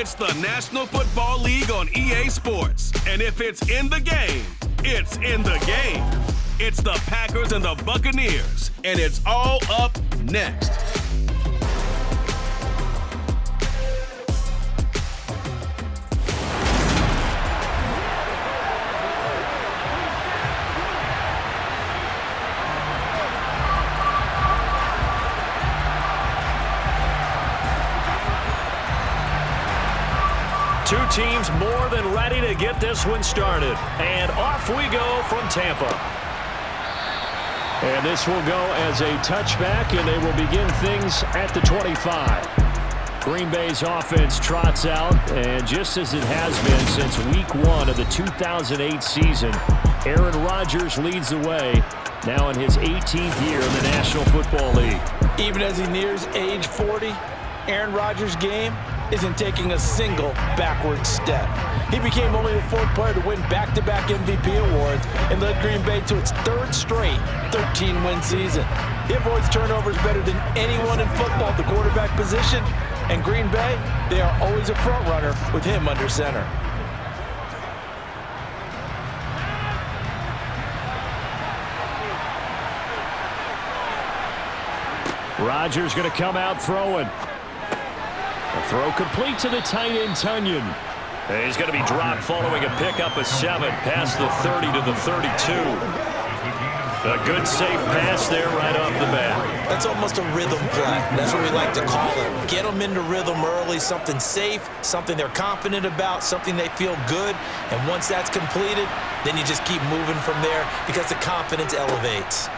It's the National Football League on EA Sports. And if it's in the game, it's in the game. It's the Packers and the Buccaneers. And it's all up next. Two teams more than ready to get this one started. And off we go from Tampa. And this will go as a touchback, and they will begin things at the 25. Green Bay's offense trots out, and just as it has been since week 1 of the 2008 season, Aaron Rodgers leads the way, now in his 18th year in the National Football League. Even as he nears age 40, Aaron Rodgers' game isn't taking a single backward step. He became only the 4th player to win back-to-back MVP awards and led Green Bay to its 3rd straight 13-win season. He avoids turnovers better than anyone in football at the quarterback position, and Green Bay, they are always a front runner with him under center. Rodgers going to come out throwing. A throw complete to the tight end, Tunyon. And he's going to be dropped following a pickup of 7 past the 30 to the 32. A good safe pass there right off the bat. That's almost a rhythm play. That's what we like to call it. Get them into rhythm early, something safe, something they're confident about, something they feel good. And once that's completed, then you just keep moving from there because the confidence elevates.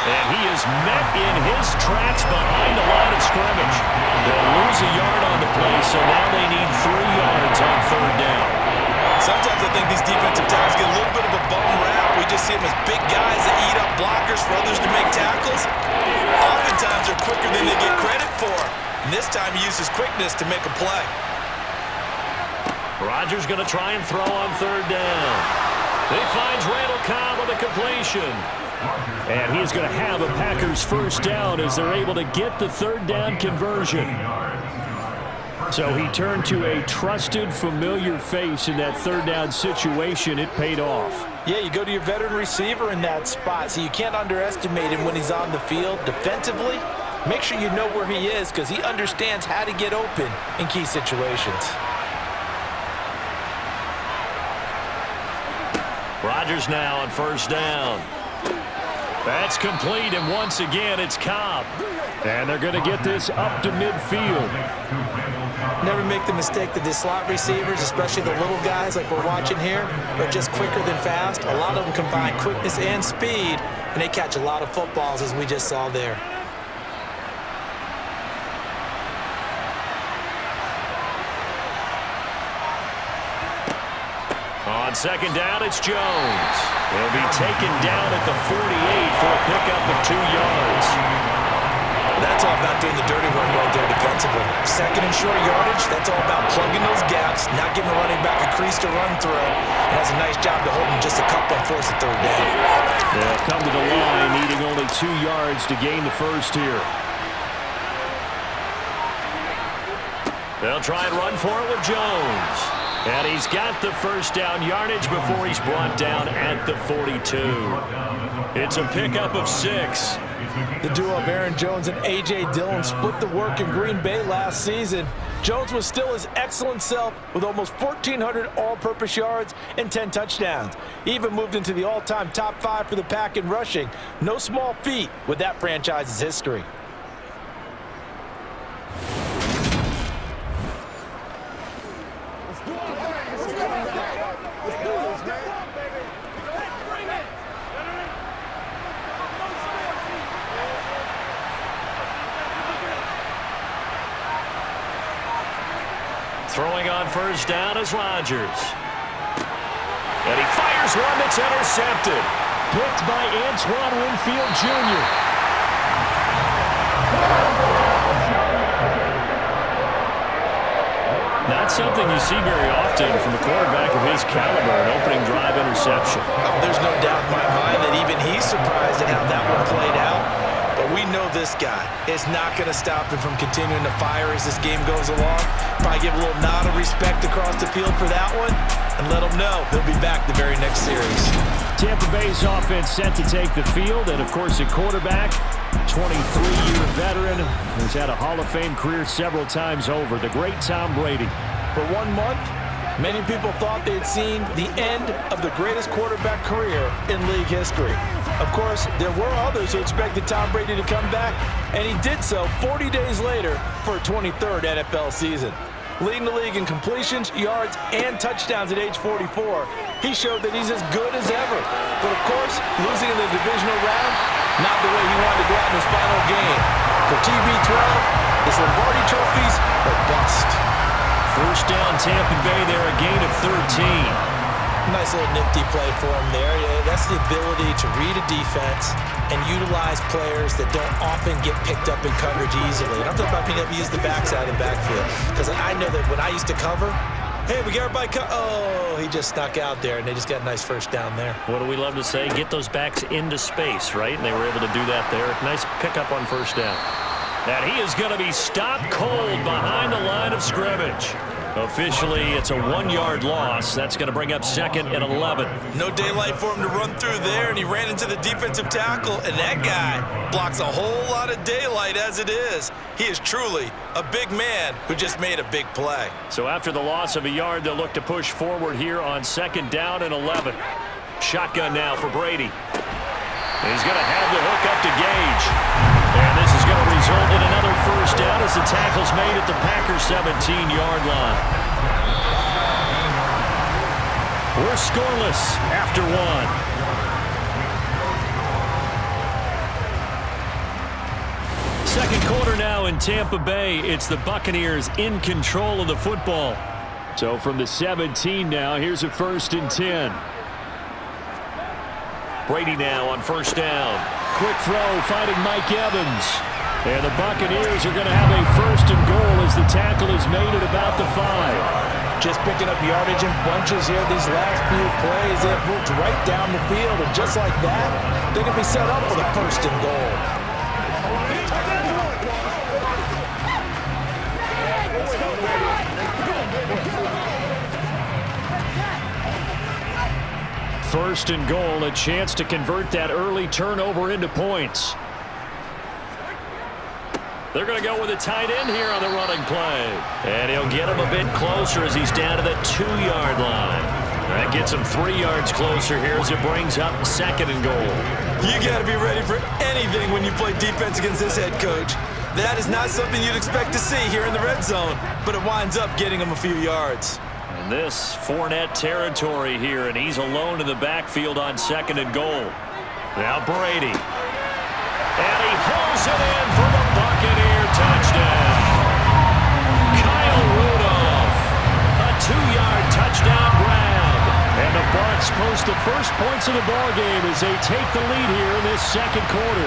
And he is met in his tracks behind the line of scrimmage. They'll lose a yard on the play, so now they need 3 yards on 3rd down. Sometimes I think these defensive tackles get a little bit of a bum rap. We just see them as big guys that eat up blockers for others to make tackles. Oftentimes they're quicker than they get credit for. And this time he uses quickness to make a play. Rodgers going to try and throw on 3rd down. He finds Randall Cobb with a completion. And he's going to have a Packers 1st down as they're able to get the 3rd down conversion. So he turned to a trusted, familiar face in that 3rd down situation. It paid off. Yeah, you go to your veteran receiver in that spot, so you can't underestimate him when he's on the field defensively. Make sure you know where he is because he understands how to get open in key situations. Rodgers now on 1st down. That's complete, and once again, it's Cobb. And they're going to get this up to midfield. Never make the mistake that the slot receivers, especially the little guys like we're watching here, are just quicker than fast. A lot of them combine quickness and speed, and they catch a lot of footballs, as we just saw there. On 2nd down, it's Jones. He'll be taken down at the 48 for a pickup of 2 yards. That's all about doing the dirty work right there defensively. 2nd and short yardage, that's all about plugging those gaps, not giving the running back a crease to run through. It has a nice job to hold him just a couple on 4th and 3rd down. They'll come to the line, needing only 2 yards to gain the 1st here. They'll try and run for it with Jones. And he's got the 1st down yardage before he's brought down at the 42. It's a pickup of 6. The duo of Aaron Jones and A.J. Dillon split the work in Green Bay last season. Jones was still his excellent self with almost 1,400 all-purpose yards and 10 touchdowns. He even moved into the all-time top 5 for the Pack in rushing. No small feat with that franchise's history. Throwing on 1st down is Rodgers. And he fires one that's intercepted. Picked by Antoine Winfield Jr. Not something you see very often from a quarterback of his caliber, an opening drive interception. Oh, there's no doubt in my mind that even he's surprised at how that one played out. But we know this this guy. It's not going to stop him from continuing to fire as this game goes along. Probably give a little nod of respect across the field for that one and let him know he'll be back the very next series. Tampa Bay's offense set to take the field, and of course at quarterback, 23-year veteran who's had a Hall of Fame career several times over, the great Tom Brady. For 1 month, many people thought they had seen the end of the greatest quarterback career in league history. Of course, there were others who expected Tom Brady to come back, and he did so 40 days later for a 23rd NFL season. Leading the league in completions, yards, and touchdowns at age 44, he showed that he's as good as ever. But of course, losing in the divisional round, not the way he wanted to go out in his final game. For TB12, his Lombardi trophies are bust. First down, Tampa Bay there, a gain of 13. Nice little nifty play for him there. Yeah, that's the ability to read a defense and utilize players that don't often get picked up in coverage easily. And I'm talking about being able to use the backside of the backfield. Because I know that when I used to cover, hey, we got everybody oh, he just snuck out there, and they just got a nice first down there. What do we love to say? Get those backs into space, right? And they were able to do that there. Nice pickup on first down. And he is going to be stopped cold behind the line of scrimmage. Officially, it's a 1-yard loss. That's going to bring up 2nd and 11. No daylight for him to run through there, and he ran into the defensive tackle, and that guy blocks a whole lot of daylight as it is. He is truly a big man who just made a big play. So after the loss of a yard, they'll look to push forward here on 2nd down and 11. Shotgun now for Brady. And he's going to have the hook up to Gage. And this is going to result in another first down as the tackle's made at the Packers' 17-yard line. We're scoreless after 1. Second quarter now in Tampa Bay. It's the Buccaneers in control of the football. So from the 17 now, here's a 1st and 10. Brady now on first down. Quick throw, finding Mike Evans. And the Buccaneers are going to have a 1st and goal as the tackle is made at about the 5. Just picking up yardage in bunches here these last few plays. It moved right down the field, and just like that, they can be set up for the 1st and goal. First and goal, a chance to convert that early turnover into points. They're going to go with a tight end here on the running play. And he'll get him a bit closer as he's down to the 2-yard line. That gets him 3 yards closer here as it brings up 2nd and goal. You got to be ready for anything when you play defense against this head coach. That is not something you'd expect to see here in the red zone, but it winds up getting him a few yards. And this Fournette territory here, and he's alone in the backfield on 2nd and goal. Now Brady. And he hauls it in for the Buccaneer touchdown. Kyle Rudolph. A 2-yard touchdown grab. And the Bucs post the first points of the ballgame as they take the lead here in this second quarter.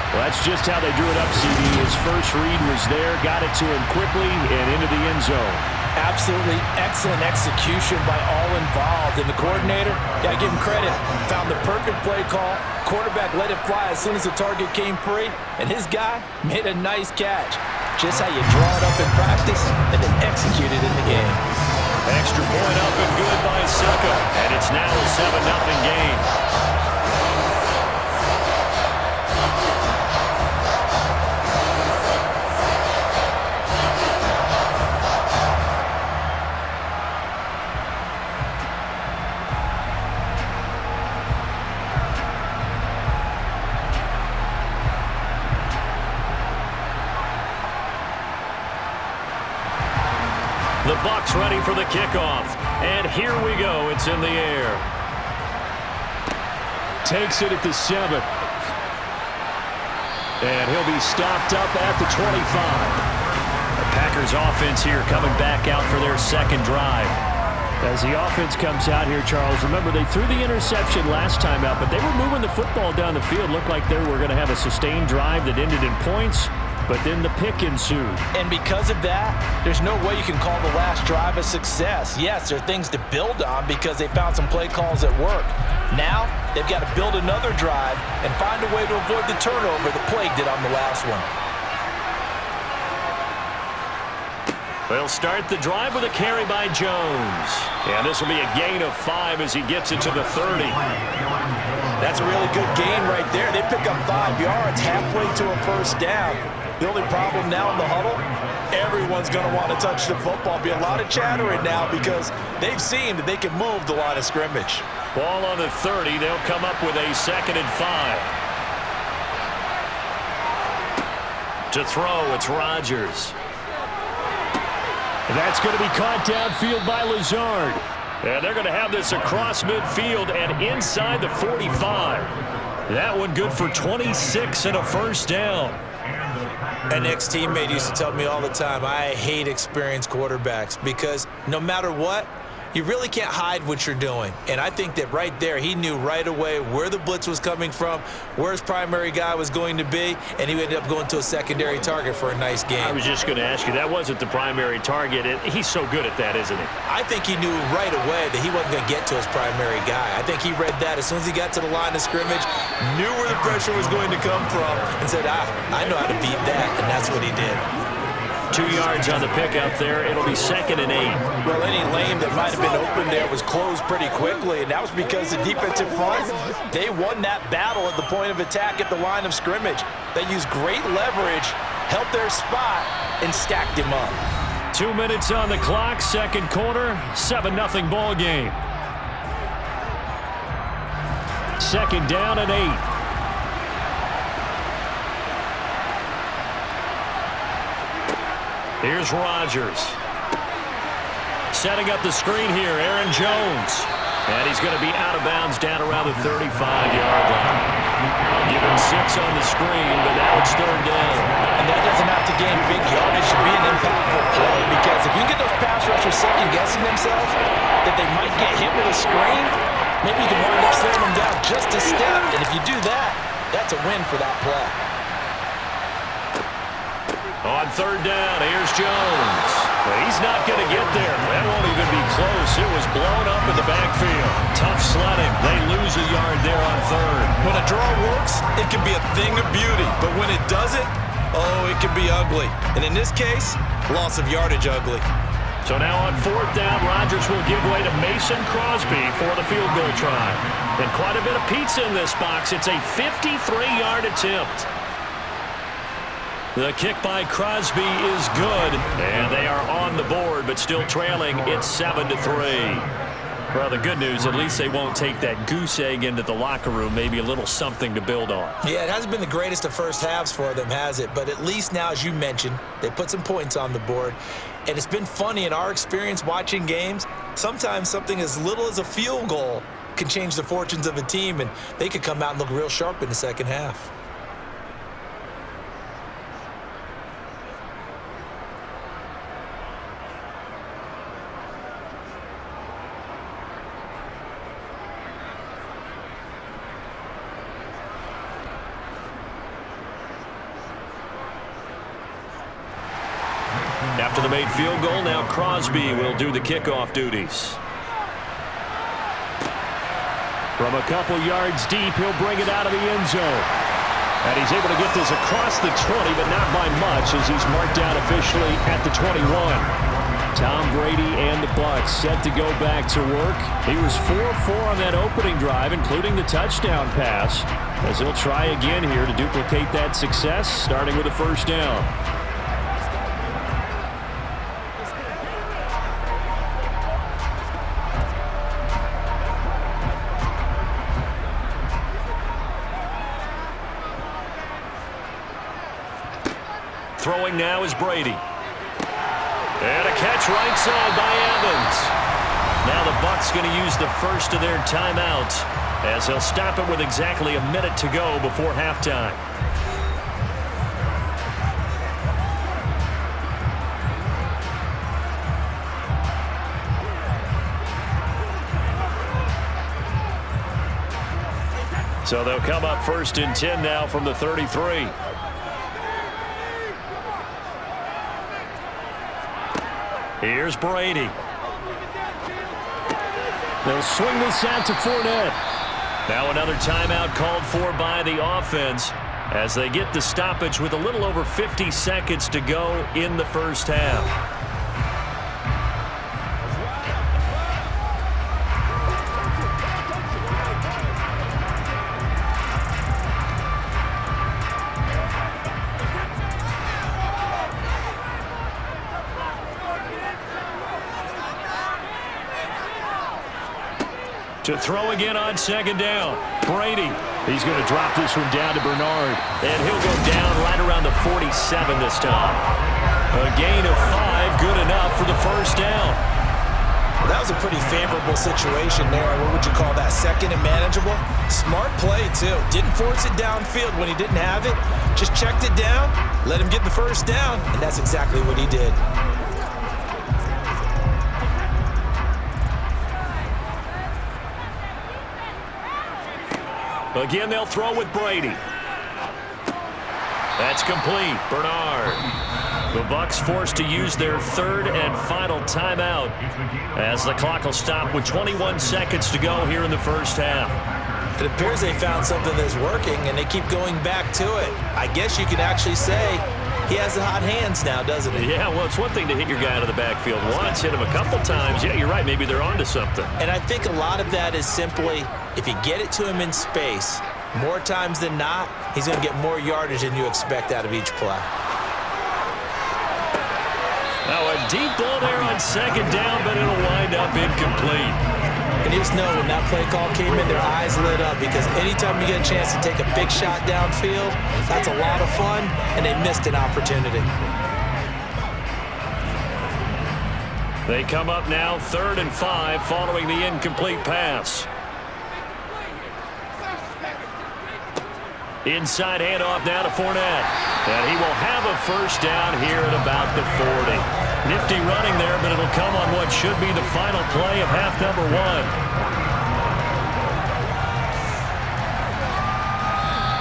Well, that's just how they drew it up, CD. His first read was there, got it to him quickly and into the end zone. Absolutely excellent execution by all involved. And the coordinator, got to give him credit, found the perfect play call. Quarterback let it fly as soon as the target came free. And his guy made a nice catch. Just how you draw it up in practice and then execute it in the game. Extra point up and good by Succo. And it's now a 7-0 game. The Bucs ready for the kickoff. And here we go. It's in the air. Takes it at the 7. And he'll be stopped up at the 25. The Packers offense here coming back out for their second drive. As the offense comes out here, Charles, remember they threw the interception last time out, but they were moving the football down the field. Looked like they were going to have a sustained drive that ended in points. But then the pick ensued. And because of that, there's no way you can call the last drive a success. Yes, there are things to build on because they found some play calls that work. Now, they've got to build another drive and find a way to avoid the turnover the Plague did on the last one. They'll start the drive with a carry by Jones. And this will be a gain of 5 as he gets it to the 30. That's a really good gain right there. They pick up 5 yards halfway to a first down. The only problem now in the huddle, everyone's going to want to touch the football. Be a lot of chattering now because they've seen that they can move the line of scrimmage. Ball on the 30. They'll come up with a 2nd and 5. To throw, it's Rodgers. That's going to be caught downfield by Lazard. And they're going to have this across midfield and inside the 45. That one good for 26 and a first down. An ex-teammate used to tell me all the time, I hate experienced quarterbacks because no matter what, you really can't hide what you're doing. And I think that right there, he knew right away where the blitz was coming from, where his primary guy was going to be, and he ended up going to a secondary target for a nice game. I was just going to ask you, that wasn't the primary target. He's so good at that, isn't he? I think he knew right away that he wasn't going to get to his primary guy. I think he read that as soon as he got to the line of scrimmage, knew where the pressure was going to come from, and said, I know how to beat that, and that's what he did. 2 yards on the pickup there. It'll be 2nd and 8. Well, any lane that might have been open there was closed pretty quickly, and that was because the defensive front, they won that battle at the point of attack at the line of scrimmage. They used great leverage, held their spot, and stacked him up. 2 minutes on the clock, second quarter, 7-0 ball game. 2nd down and 8. Here's Rodgers. Setting up the screen here, Aaron Jones. And he's going to be out of bounds down around the 35-yard line. Given 6 on the screen, but now it's 3rd down. And that doesn't have to gain big yardage to be an impactful play, because if you get those pass rushers second-guessing themselves that they might get hit with a screen, maybe you can wind up slowing them down just a step. And if you do that, that's a win for that play. On 3rd down, here's Jones. But he's not going to get there. That won't even be close. It was blown up in the backfield. Tough sledding. They lose a yard there on 3rd. When a draw works, it can be a thing of beauty. But when it doesn't, oh, it can be ugly. And in this case, loss of yardage ugly. So now on 4th down, Rodgers will give way to Mason Crosby for the field goal try. And quite a bit of pizza in this box. It's a 53-yard attempt. The kick by Crosby is good, and they are on the board, but still trailing. It's 7-3. Well, the good news, at least they won't take that goose egg into the locker room. Maybe a little something to build on. Yeah, it hasn't been the greatest of first halves for them, has it? But at least now, as you mentioned, they put some points on the board. And it's been funny in our experience watching games. Sometimes something as little as a field goal can change the fortunes of a team, and they could come out and look real sharp in the second half. After the made field goal, now Crosby will do the kickoff duties. From a couple yards deep, he'll bring it out of the end zone. And he's able to get this across the 20, but not by much, as he's marked down officially at the 21. Tom Brady and the Bucs set to go back to work. He was 4-4 on that opening drive, including the touchdown pass, as he'll try again here to duplicate that success, starting with a first down. Throwing now is Brady. And a catch right side by Evans. Now the Bucs going to use the first of their timeouts, as he'll stop it with exactly a minute to go before halftime. So they'll come up 1st and 10 now from the 33. Here's Brady. They'll swing this out to Fournette. Now another timeout called for by the offense as they get the stoppage with a little over 50 seconds to go in the first half. To throw again on second down. Brady. He's going to drop this one down to Bernard. And he'll go down right around the 47 this time. A gain of 5, good enough for the first down. Well, that was a pretty favorable situation there. What would you call that? Second and manageable? Smart play, too. Didn't force it downfield when he didn't have it. Just checked it down, let him get the first down, and that's exactly what he did. Again, they'll throw with Brady. That's complete. Bernard. The Bucs forced to use their third and final timeout as the clock will stop with 21 seconds to go here in the first half. It appears they found something that's working, and they keep going back to it. I guess you could actually say he has the hot hands now, doesn't he? Yeah, well, it's one thing to hit your guy out of the backfield once, hit him a couple times. Yeah, you're right. Maybe they're onto something. And I think a lot of that is simply if you get it to him in space, more times than not, he's going to get more yardage than you expect out of each play. Now a deep ball there on second down, but it'll wind up incomplete. And you just know when that play call came in, their eyes lit up because anytime you get a chance to take a big shot downfield, that's a lot of fun, and they missed an opportunity. They come up now 3rd and 5 following the incomplete pass. Inside handoff now to Fournette. And he will have a first down here at about the 40. Nifty running there, but it'll come on what should be the final play of half number 1.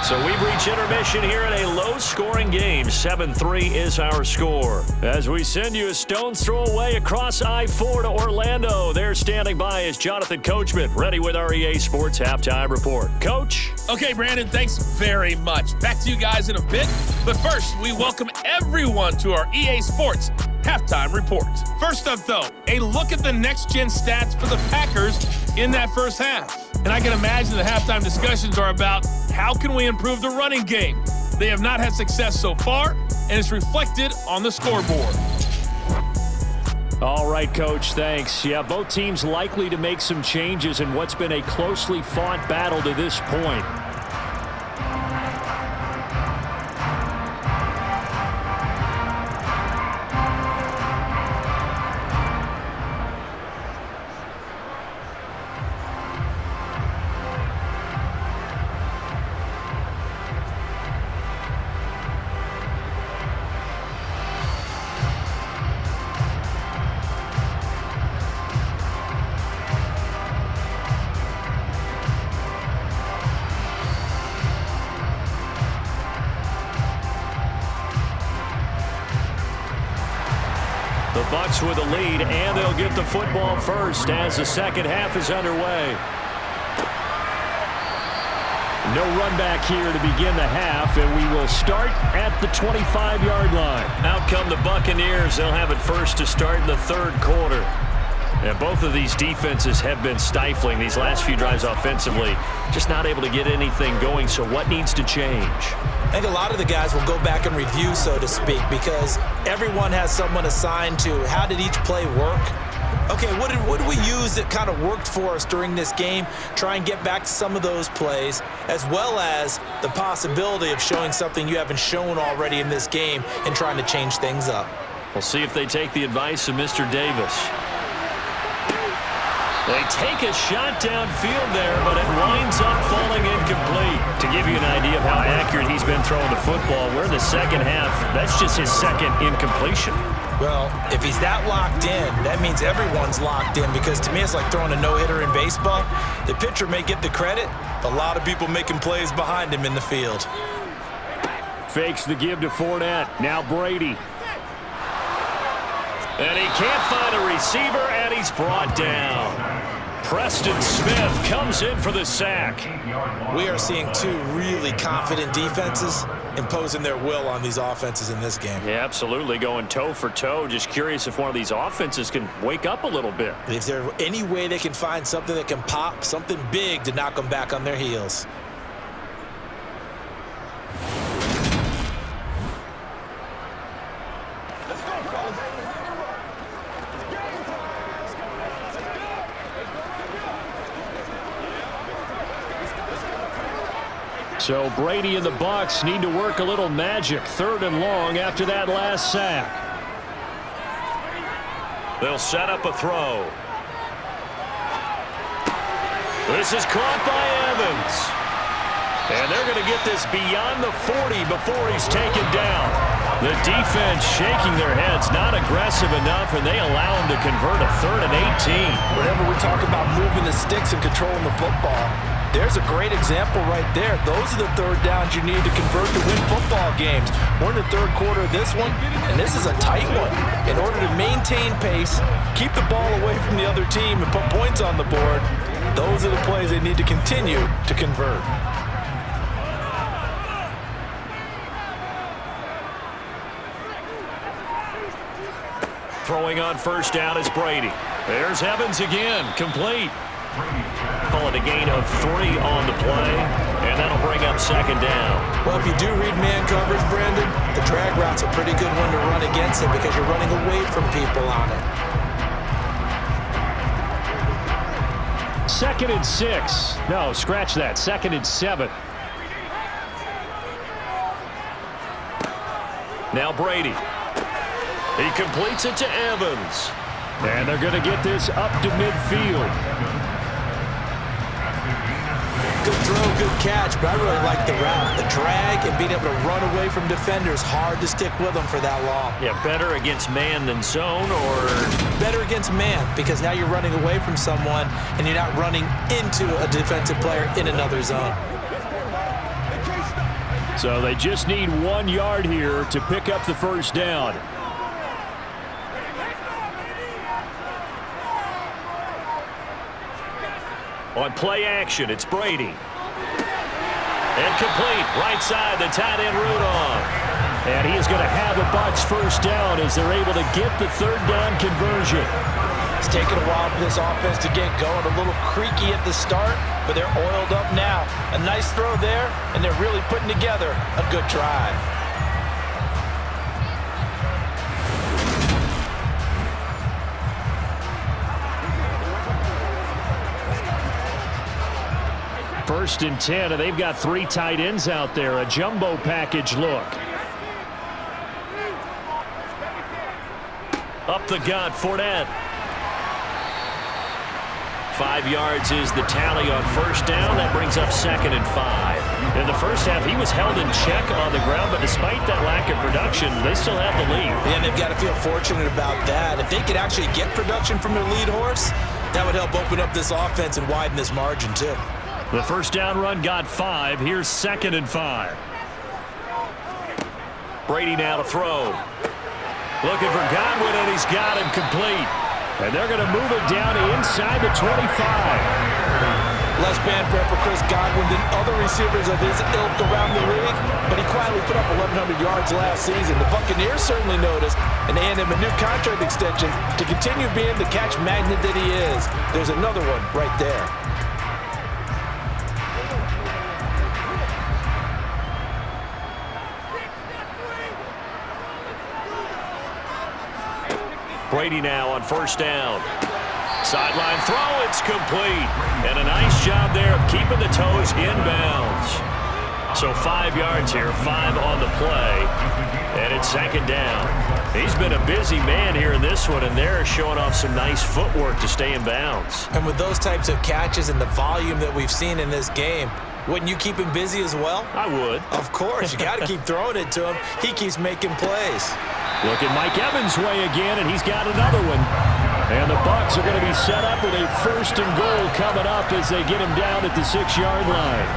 So we've reached intermission here in a low-scoring game. 7-3 is our score. As we send you a stone's throw away across I-4 to Orlando. There standing by is Jonathan Coachman, ready with our EA Sports Halftime Report. Coach? Okay, Brandon, thanks very much. Back to you guys in a bit. But first, we welcome everyone to our EA Sports Halftime Report. First up, though, a look at the next-gen stats for the Packers in that first half. And I can imagine the halftime discussions are about how can we improve the running game. They have not had success so far, and it's reflected on the scoreboard. All right, Coach, thanks. Yeah, both teams likely to make some changes in what's been a closely fought battle to this point. The Bucs with a lead, and they'll get the football first as the second half is underway. No run back here to begin the half, and we will start at the 25-yard line. Out come the Buccaneers. They'll have it first to start in the third quarter. And both of these defenses have been stifling these last few drives offensively. Just not able to get anything going, so what needs to change? I think a lot of the guys will go back and review, so to speak, because everyone has someone assigned to how did each play work. Okay, what did we use that kind of worked for us during this game? Try and get back to some of those plays, as well as the possibility of showing something you haven't shown already in this game and trying to change things up. We'll see if they take the advice of Mr. Davis. They take a shot downfield there, but it winds up falling incomplete. To give you an idea of how accurate he's been throwing the football, we're in the second half. That's just his second incompletion. Well, if he's that locked in, that means everyone's locked in, because to me it's like throwing a no-hitter in baseball. The pitcher may get the credit, a lot of people making plays behind him in the field. Fakes the give to Fournette. Now Brady. And he can't find a receiver, and he's brought down. Preston Smith comes in for the sack. We are seeing two really confident defenses imposing their will on these offenses in this game. Yeah, absolutely, going toe for toe. Just curious if one of these offenses can wake up a little bit. If there's any way they can find something that can pop, something big to knock them back on their heels. So Brady and the Bucs need to work a little magic. 3rd and long after that last sack. They'll set up a throw. This is caught by Evans. And they're going to get this beyond the 40 before he's taken down. The defense shaking their heads, not aggressive enough, and they allow him to convert a 3rd and 18. Whenever we talk about moving the sticks and controlling the football, there's a great example right there. Those are the 3rd downs you need to convert to win football games. We're in the 3rd quarter of this one, and this is a tight one. In order to maintain pace, keep the ball away from the other team, and put points on the board, those are the plays they need to continue to convert. Throwing on 1st down is Brady. There's Evans again, complete. Call it a gain of 3 on the play, and that'll bring up 2nd down. Well, if you do read man coverage, Brandon, the drag route's a pretty good one to run against it because you're running away from people on it. 2nd and 6. No, scratch that. 2nd and 7. Now Brady. He completes it to Evans. And they're going to get this up to midfield. Good throw, good catch, but I really like the route. The drag and being able to run away from defenders, hard to stick with them for that long. Yeah, better against man than zone, or? Better against man, because now you're running away from someone and you're not running into a defensive player in another zone. So they just need 1 yard here to pick up the 1st down. On play action, it's Brady. And complete, right side, the tight end Rudolph. And he is going to have a Bucs 1st down as they're able to get the 3rd down conversion. It's taken a while for this offense to get going. A little creaky at the start, but they're oiled up now. A nice throw there, and they're really putting together a good drive. First and 10, and they've got 3 tight ends out there. A jumbo package look. Up the gut, Fournette. 5 yards is the tally on 1st down. That brings up 2nd and 5. In the first half, he was held in check on the ground, but despite that lack of production, they still have the lead. And they've got to feel fortunate about that. If they could actually get production from their lead horse, that would help open up this offense and widen this margin too. The 1st down run got 5. Here's 2nd and 5. Brady now to throw. Looking for Godwin, and he's got him complete. And they're going to move it down inside the 25. Less fanfare for Chris Godwin than other receivers of his ilk around the league, but he quietly put up 1,100 yards last season. The Buccaneers certainly noticed, and they hand him a new contract extension to continue being the catch magnet that he is. There's another one right there. Brady now on 1st down. Sideline throw, it's complete. And a nice job there of keeping the toes inbounds. So 5 yards here, 5 on the play. And it's 2nd down. He's been a busy man here in this one, and they're showing off some nice footwork to stay in bounds. And with those types of catches and the volume that we've seen in this game, wouldn't you keep him busy as well? I would. Of course. You got to keep throwing it to him. He keeps making plays. Look at Mike Evans' way again, and he's got another one. And the Bucs are going to be set up with a 1st and goal coming up as they get him down at the 6-yard line.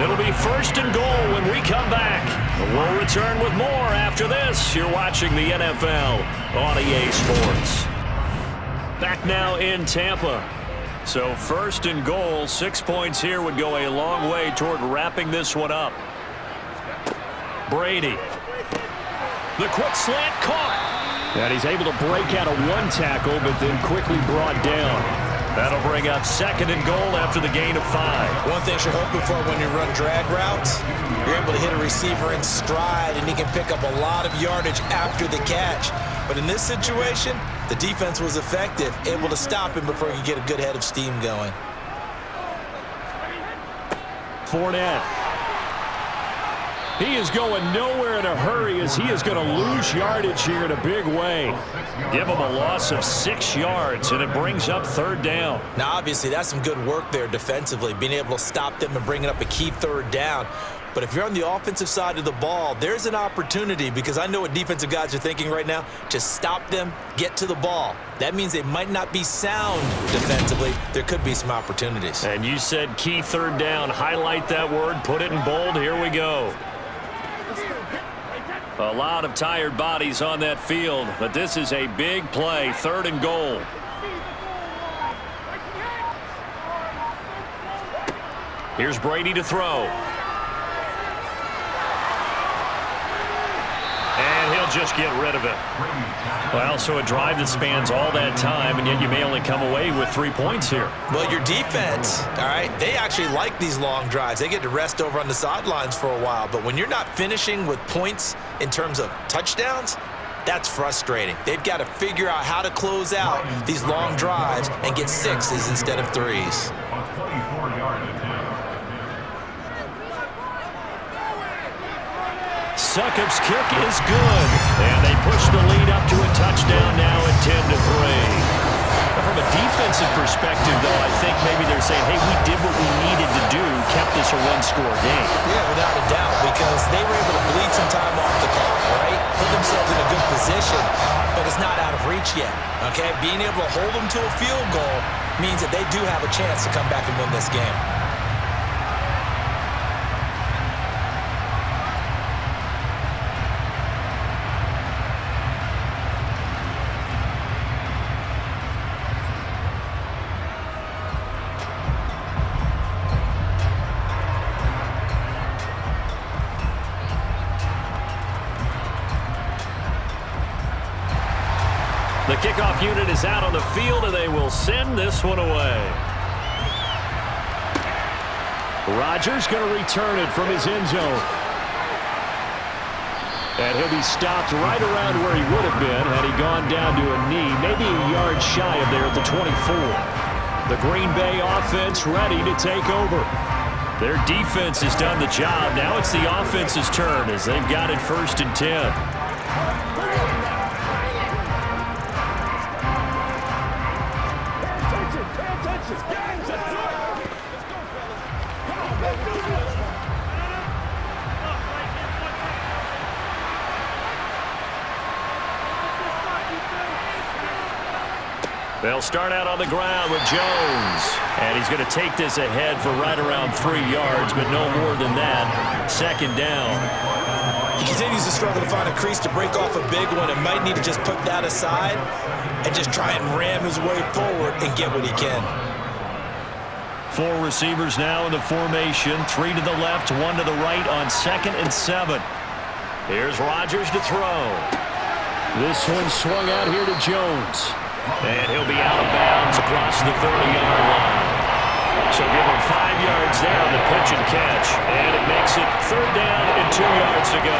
It'll be be first and goal when we come back. We'll return with more after this. You're watching the NFL on EA Sports. Back now in Tampa. So first and goal, 6 points here would go a long way toward wrapping this one up. Brady. The quick slant caught. And he's able to break out of one tackle, but then quickly brought down. That'll bring up second and goal after the gain of 5. One thing you're hoping for when you run drag routes, you're able to hit a receiver in stride, and he can pick up a lot of yardage after the catch. But in this situation, the defense was effective, able to stop him before he could get a good head of steam going. Fournette. He is going nowhere in a hurry as he is going to lose yardage here in a big way. Give him a loss of 6 yards, and it brings up third down. Now, obviously, that's some good work there defensively, being able to stop them and bringing up a key third down. But if you're on the offensive side of the ball, there's an opportunity, because I know what defensive guys are thinking right now. Just stop them, get to the ball. That means they might not be sound defensively. There could be some opportunities. And you said key third down. Highlight that word, put it in bold. Here we go. A lot of tired bodies on that field, but this is a big play, third and goal. Here's Brady to throw. And he'll just get rid of it. Well, so a drive that spans all that time, and yet you may only come away with 3 points here. Well, your defense, all right, they actually like these long drives. They get to rest over on the sidelines for a while. But when you're not finishing with points in terms of touchdowns, that's frustrating. They've got to figure out how to close out these long drives and get 6s instead of 3s. Succop's kick is good, and they push the lead up to a touchdown now at 10-3. From a defensive perspective, though, I think maybe they're saying, hey, we did what we needed to do, kept this a one-score game. Yeah, without a doubt, because they were able to bleed some time off the clock, right? Put themselves in a good position, but it's not out of reach yet, okay? Being able to hold them to a field goal means that they do have a chance to come back and win this game. The kickoff unit is out on the field, and they will send this one away. Rodgers going to return it from his end zone. And he'll be stopped right around where he would have been had he gone down to a knee, maybe a yard shy of there at the 24. The Green Bay offense ready to take over. Their defense has done the job. Now it's the offense's turn as they've got it 1st and 10. They'll start out on the ground with Jones. And he's going to take this ahead for right around 3 yards, but no more than that. 2nd down. He continues to struggle to find a crease to break off a big one and might need to just put that aside and just try and ram his way forward and get what he can. 4 receivers now in the formation. 3 to the left, 1 to the right on 2nd and 7. Here's Rodgers to throw. This one swung out here to Jones. And he'll be out of bounds across the 30-yard line. So give him 5 yards there on the pitch and catch. And it makes it 3rd down and 2 yards to go.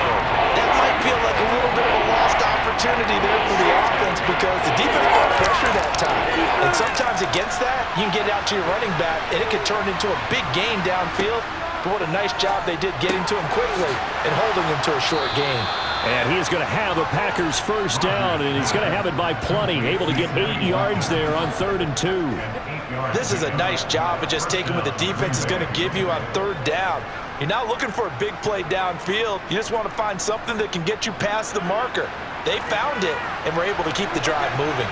That might feel like a little bit of a lost opportunity there for the offense because the defense brought pressure that time. And sometimes against that, you can get out to your running back, and it could turn into a big gain downfield. But what a nice job they did getting to him quickly and holding him to a short gain. And he's going to have a Packers 1st down, and he's going to have it by plenty. Able to get 8 yards there on 3rd and 2. This is a nice job of just taking what the defense is going to give you on 3rd down. You're not looking for a big play downfield. You just want to find something that can get you past the marker. They found it and were able to keep the drive moving.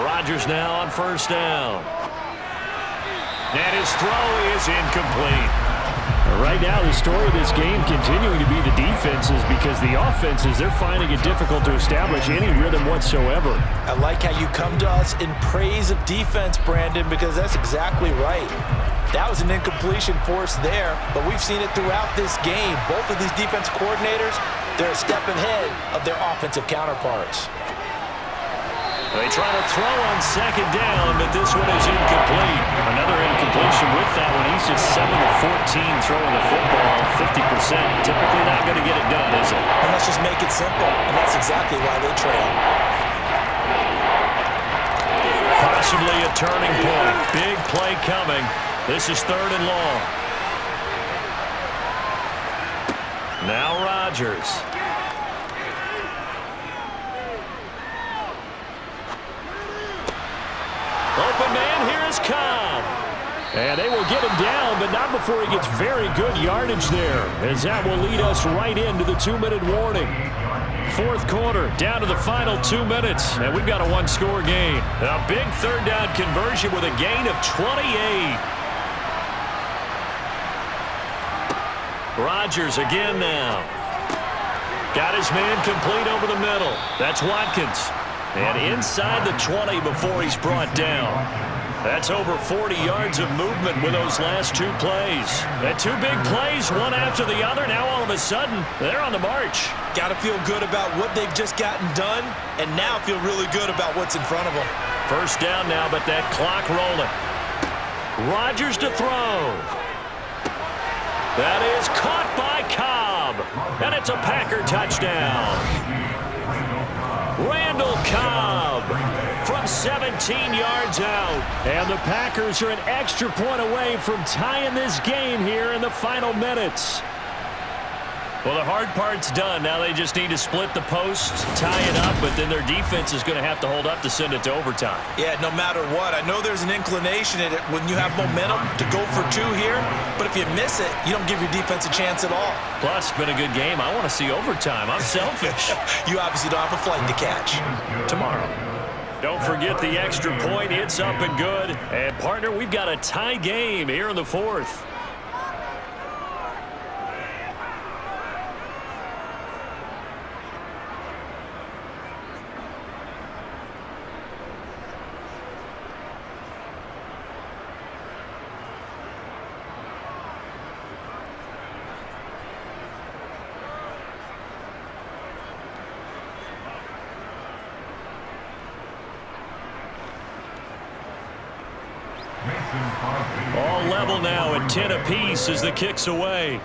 Rodgers now on 1st down. And his throw is incomplete. Right now, the story of this game continuing to be the defenses, because the offenses, they're finding it difficult to establish any rhythm whatsoever. I like how you come to us in praise of defense, Brandon, because that's exactly right. That was an incompletion force there, but we've seen it throughout this game. Both of these defense coordinators, they're a step ahead of their offensive counterparts. They try to throw on second down, but this one is incomplete. Another incompletion with that one. He's just 7 of 14 throwing the football, 50%. Typically not going to get it done, is it? And let's just make it simple, and that's exactly why they trail. Possibly a turning point. Big play coming. This is 3rd and long. Now Rodgers. Open man, here is Cobb. And they will get him down, but not before he gets very good yardage there, as that will lead us right into the 2-minute warning. 4th quarter, down to the final 2 minutes, and we've got a 1-score game. A big 3rd down conversion with a gain of 28. Rodgers again now. Got his man complete over the middle. That's Watkins. And inside the 20 before he's brought down. That's over 40 yards of movement with those last 2 plays. And 2 big plays, one after the other. Now all of a sudden, they're on the march. Got to feel good about what they've just gotten done, and now feel really good about what's in front of them. 1st down now, but that clock rolling. Rodgers to throw. That is caught by Cobb. And it's a Packer touchdown. Randall Cobb from 17 yards out. And the Packers are an extra point away from tying this game here in the final minutes. Well, the hard part's done. Now they just need to split the posts, tie it up, but then their defense is going to have to hold up to send it to overtime. Yeah, no matter what. I know there's an inclination in it when you have momentum to go for 2 here, but if you miss it, you don't give your defense a chance at all. Plus, it's been a good game. I want to see overtime. I'm selfish. You obviously don't have a flight to catch. Tomorrow. Don't forget the extra point. It's up and good. And, partner, we've got a tie game here in the 4th. All level now at 10 apiece as the kick's away.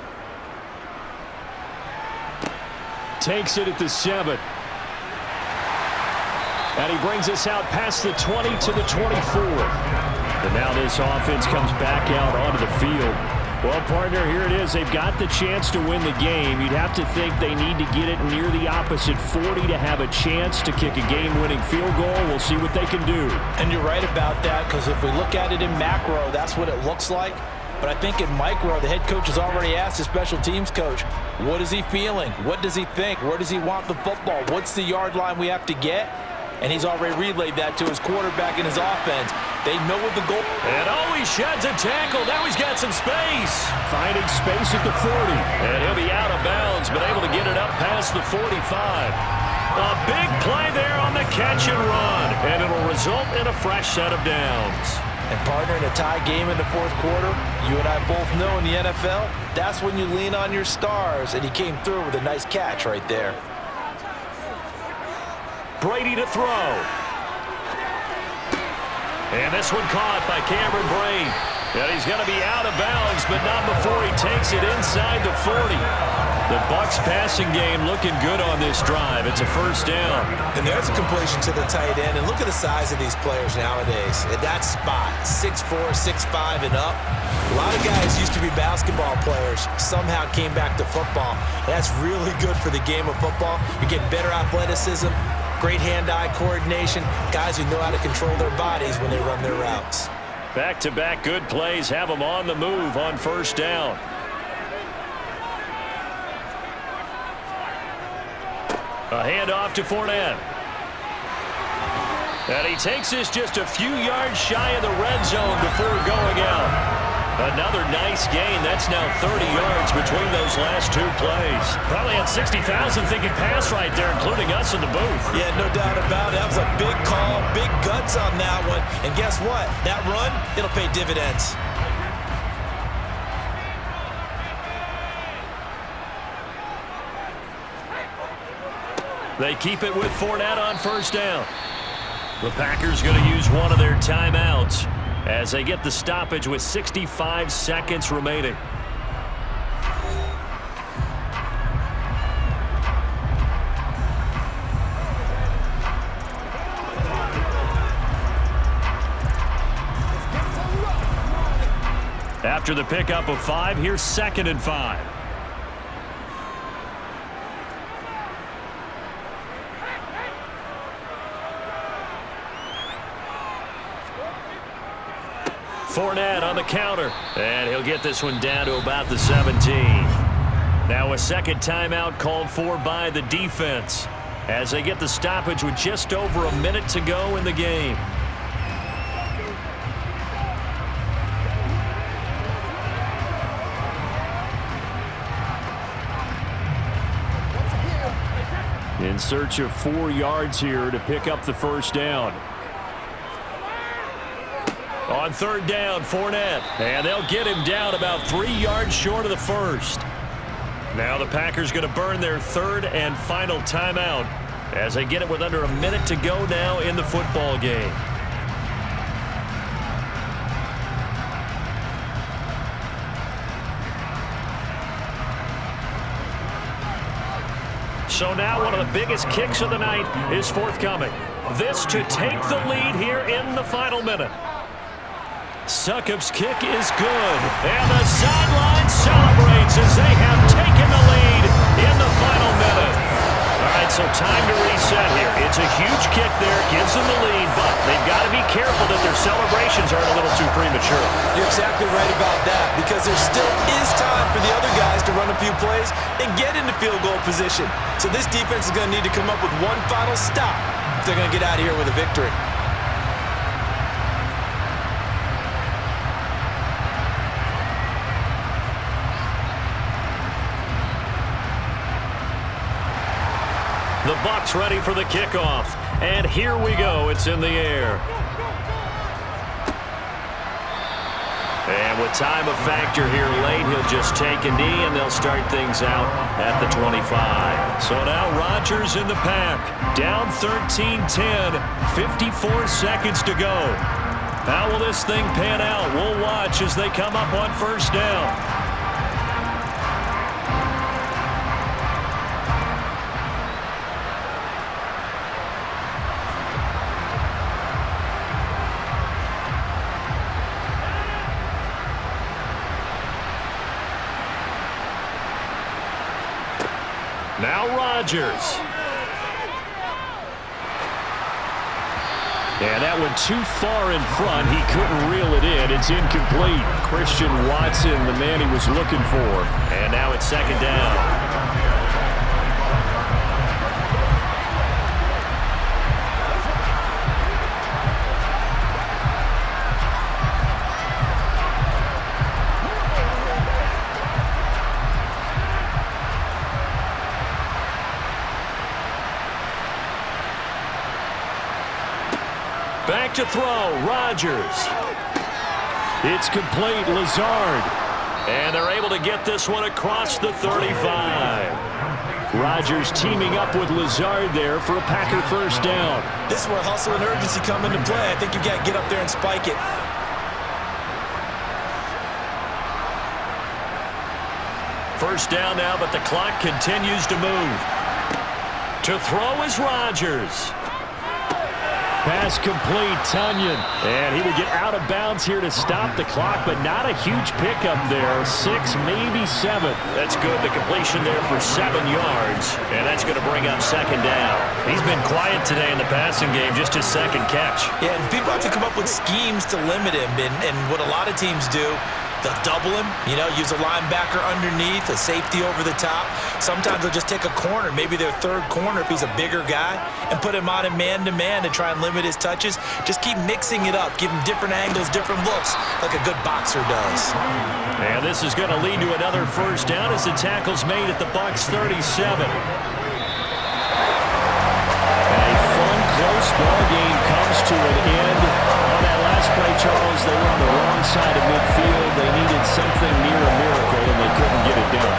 Takes it at the 7. And he brings us out past the 20 to the 24. And now this offense comes back out onto the field. Well, partner, here it is. They've got the chance to win the game. You'd have to think they need to get it near the opposite 40 to have a chance to kick a game-winning field goal. We'll see what they can do. And you're right about that, because if we look at it in macro, that's what it looks like. But I think in micro, the head coach has already asked the special teams coach, what is he feeling? What does he think? Where does he want the football? What's the yard line we have to get? And he's already relayed that to his quarterback and his offense. They know what the goal. And he sheds a tackle. Now he's got some space. Finding space at the 40. And he'll be out of bounds, but able to get it up past the 45. A big play there on the catch and run. And it'll result in a fresh set of downs. And partner, in a tie game in the 4th quarter, you and I both know in the NFL, that's when you lean on your stars. And he came through with a nice catch right there. Brady to throw. And this one caught by Cameron Brate. And he's going to be out of bounds, but not before he takes it inside the 40. The Bucs passing game looking good on this drive. It's a 1st down. And there's a completion to the tight end. And look at the size of these players nowadays. At that spot, 6'4", 6'5", and up. A lot of guys used to be basketball players, somehow came back to football. And that's really good for the game of football. You're getting better athleticism, great hand-eye coordination, guys who know how to control their bodies when they run their routes. Back-to-back good plays have them on the move on 1st down. A handoff to Fournette. And he takes this just a few yards shy of the red zone before going out. Another nice gain. That's now 30 yards between those last two plays. Probably had 60,000 thinking pass right there, including us in the booth. Yeah, no doubt about it. That was a big call, big guts on that one. And guess what? That run, it'll pay dividends. They keep it with Fournette on first down. The Packers going to use one of their timeouts as they get the stoppage with 65 seconds remaining. After the pickup of 5, here's 2nd and 5. Fournette on the counter, and he'll get this one down to about the 17. Now a second timeout called for by the defense as they get the stoppage with just over a minute to go in the game. In search of 4 yards here to pick up the first down. On third down, Fournette. And they'll get him down about 3 yards short of the first. Now the Packers going to burn their third and final timeout as they get it with under a minute to go now in the football game. So now one of the biggest kicks of the night is forthcoming. This to take the lead here in the final minute. Succop's kick is good, and the sideline celebrates as they have taken the lead in the final minute. All right, so time to reset here. It's a huge kick there, gives them the lead, but they've got to be careful that their celebrations aren't a little too premature. You're exactly right about that, because there still is time for the other guys to run a few plays and get into field goal position. So this defense is going to need to come up with one final stop if they're going to get out of here with a victory. The Bucs ready for the kickoff. And here we go. It's in the air. And with time of factor here late, he'll just take a knee, and they'll start things out at the 25. So now Rodgers in the pack. Down 13-10. 54 seconds to go. How will this thing pan out? We'll watch as they come up on first down. Now Rodgers. And that one too far in front. He couldn't reel it in. It's incomplete. Christian Watson, the man he was looking for. And now it's second down. Back to throw, Rodgers. It's complete, Lazard. And they're able to get this one across the 35. Rodgers teaming up with Lazard there for a Packer first down. This is where hustle and urgency come into play. I think you've got to get up there and spike it. First down now, but the clock continues to move. To throw is Rodgers. Pass complete, Tunyon. And he would get out of bounds here to stop the clock, but not a huge pickup there. 6, maybe 7. That's good. The completion there for 7 yards. And that's going to bring up second down. He's been quiet today in the passing game, just his second catch. Yeah, and people have to come up with schemes to limit him. And what a lot of teams do, They'll double him, use a linebacker underneath, a safety over the top. Sometimes they'll just take a corner, maybe their third corner if he's a bigger guy, and put him on in man-to-man to try and limit his touches. Just keep mixing it up, give him different angles, different looks, like a good boxer does. And this is going to lead to another first down as the tackle's made at the Bucs 37. Close ball game comes to an end. On that last play, Charles, they were on the wrong side of midfield. They needed something near a miracle, and they couldn't get it done.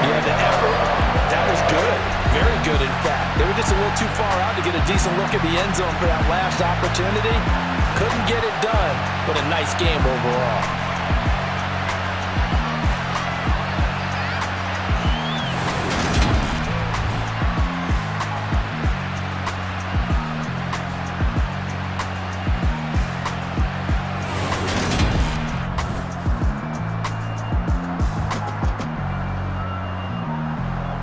Yeah, the effort, that was good. Very good, in fact. They were just a little too far out to get a decent look at the end zone for that last opportunity. Couldn't get it done, but a nice game overall.